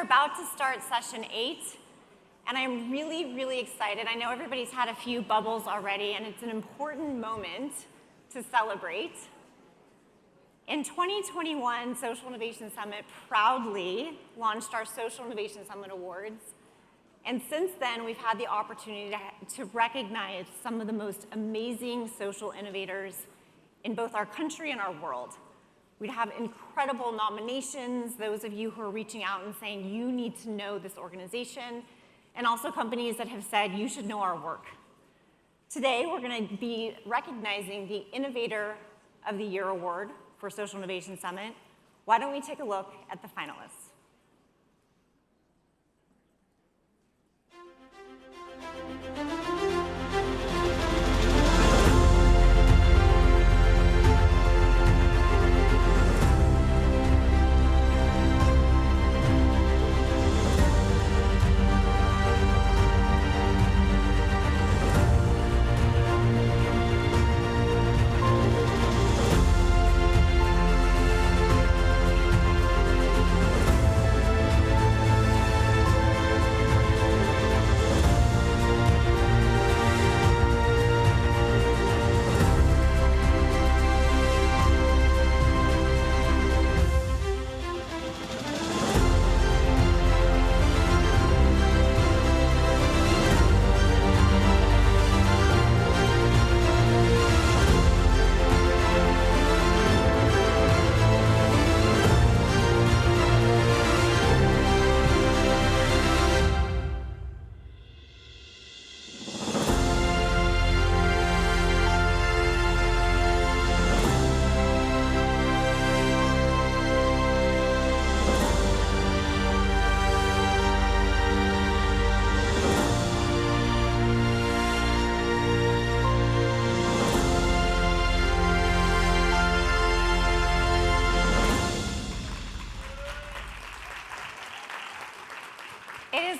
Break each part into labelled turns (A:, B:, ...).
A: are about to start session 8, and I'm really, really excited. I know everybody's had a few bubbles already, and it's an important moment to celebrate. In 2021, Social Innovation Summit proudly launched our Social Innovation Summit Awards. And since then, we've had the opportunity to recognize some of the most amazing social innovators in both our country and our world. We'd have incredible nominations, those of you who are reaching out and saying, you need to know this organization, and also companies that have said, you should know our work. Today, we're going to be recognizing the Innovator of the Year Award for Social Innovation Summit. Why don't we take a look at the finalists?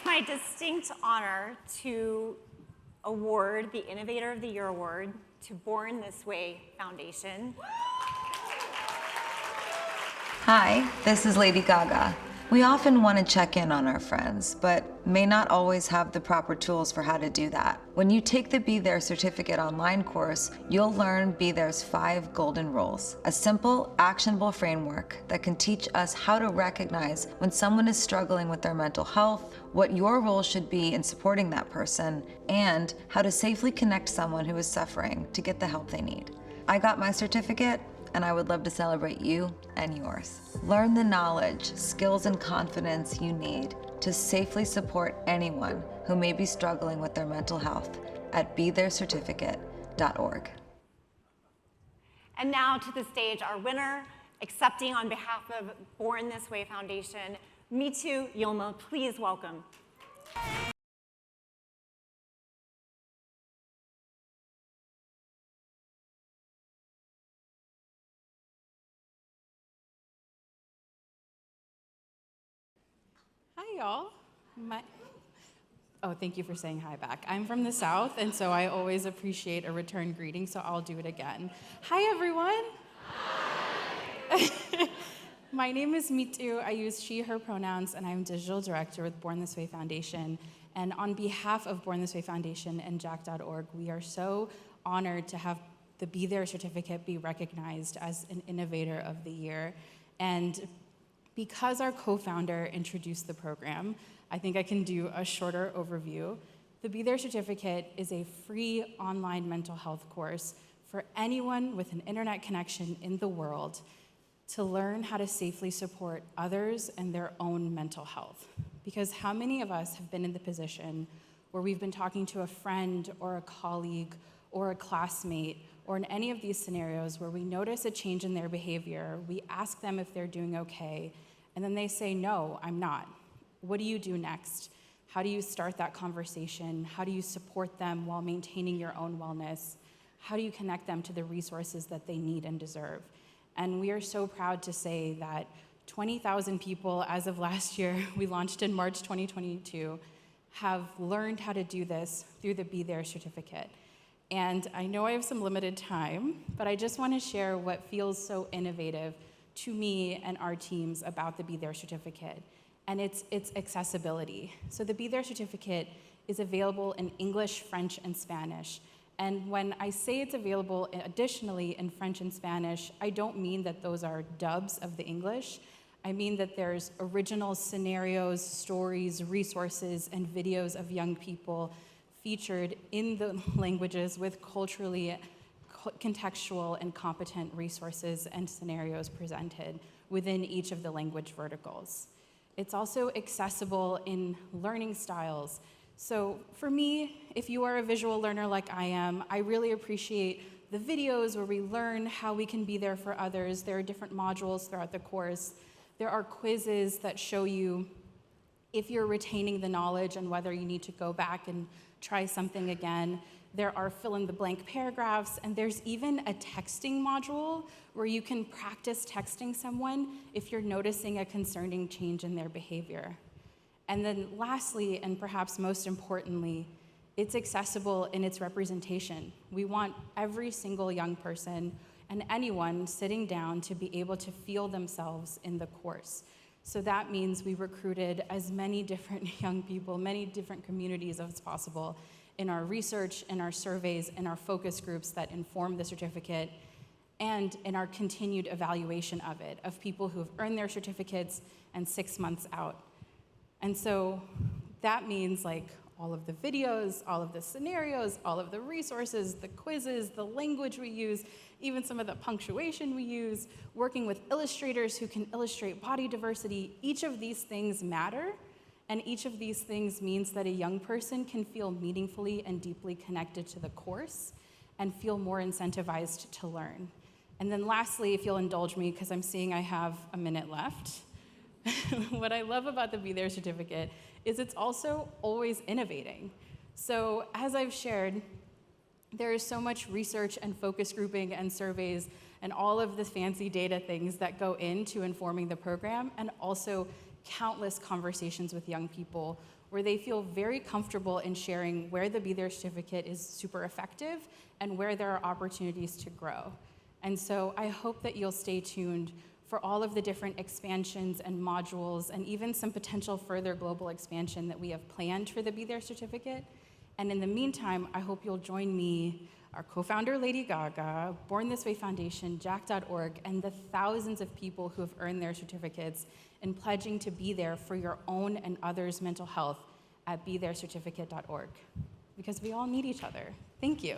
A: My distinct honor to award the Innovator of the Year Award to Born This Way Foundation.
B: Hi, this is Lady Gaga. We often want to check in on our friends, but may not always have the proper tools for how to do that. When you take the Be There Certificate online course, you'll learn Be There's 5 golden rules, a simple, actionable framework that can teach us how to recognize when someone is struggling with their mental health, what your role should be in supporting that person, and how to safely connect someone who is suffering to get the help they need. I got my certificate, and I would love to celebrate you and yours. Learn the knowledge, skills, and confidence you need to safely support anyone who may be struggling with their mental health at BeThereCertificate.org.
A: And now to the stage, our winner, accepting on behalf of Born This Way Foundation, Mitu Yilma. Please welcome.
C: Hi, y'all. Oh, thank you for saying hi back. I'm from the South, and so I always appreciate a return greeting, so I'll do it again. Hi, everyone. Hi. My name is Mitu. I use she, her pronouns, and I'm digital director with Born This Way Foundation. And on behalf of Born This Way Foundation and Jack.org, we are so honored to have the Be There certificate be recognized as an Innovator of the Year. And because our co-founder introduced the program, I think I can do a shorter overview. The Be There certificate is a free online mental health course for anyone with an internet connection in the world to learn how to safely support others and their own mental health. Because how many of us have been in the position where we've been talking to a friend or a colleague or a classmate, or in any of these scenarios where we notice a change in their behavior, we ask them if they're doing okay, and then they say, no, I'm not. What do you do next? How do you start that conversation? How do you support them while maintaining your own wellness? How do you connect them to the resources that they need and deserve? And we are so proud to say that 20,000 people as of last year, we launched in March 2022, have learned how to do this through the Be There certificate. And I know I have some limited time, but I just want to share what feels so innovative to me and our teams about the Be There certificate. and it's accessibility. So the Be There certificate is available in English, French, and Spanish. And when I say it's available additionally in French and Spanish, I don't mean that those are dubs of the English. I mean that there's original scenarios, stories, resources, and videos of young people featured in the languages with culturally contextual and competent resources and scenarios presented within each of the language verticals. It's also accessible in learning styles. So for me, if you are a visual learner like I am, I really appreciate the videos where we learn how we can be there for others. There are different modules throughout the course. There are quizzes that show you if you're retaining the knowledge and whether you need to go back and try something again. There are fill-in-the-blank paragraphs, and there's even a texting module where you can practice texting someone if you're noticing a concerning change in their behavior. And then lastly, and perhaps most importantly, it's accessible in its representation. We want every single young person and anyone sitting down to be able to feel themselves in the course. So that means we recruited as many different young people, many different communities as possible in our research, in our surveys, in our focus groups that inform the certificate, and in our continued evaluation of it, of people who have earned their certificates and 6 months out. And so that means like all of the videos, all of the scenarios, all of the resources, the quizzes, the language we use, even some of the punctuation we use, working with illustrators who can illustrate body diversity. Each of these things matter, and each of these things means that a young person can feel meaningfully and deeply connected to the course and feel more incentivized to learn. And then lastly, if you'll indulge me, because I'm seeing I have a minute left, what I love about the Be There certificate is it's also always innovating. So as I've shared, there is so much research and focus grouping and surveys and all of the fancy data things that go into informing the program, and also countless conversations with young people where they feel very comfortable in sharing where the Be There certificate is super effective and where there are opportunities to grow. And so I hope that you'll stay tuned for all of the different expansions and modules, and even some potential further global expansion that we have planned for the Be There certificate. And in the meantime, I hope you'll join me, our co-founder Lady Gaga, Born This Way Foundation, Jack.org, and the thousands of people who have earned their certificates in pledging to be there for your own and others' mental health at BeThereCertificate.org. Because we all need each other. Thank you.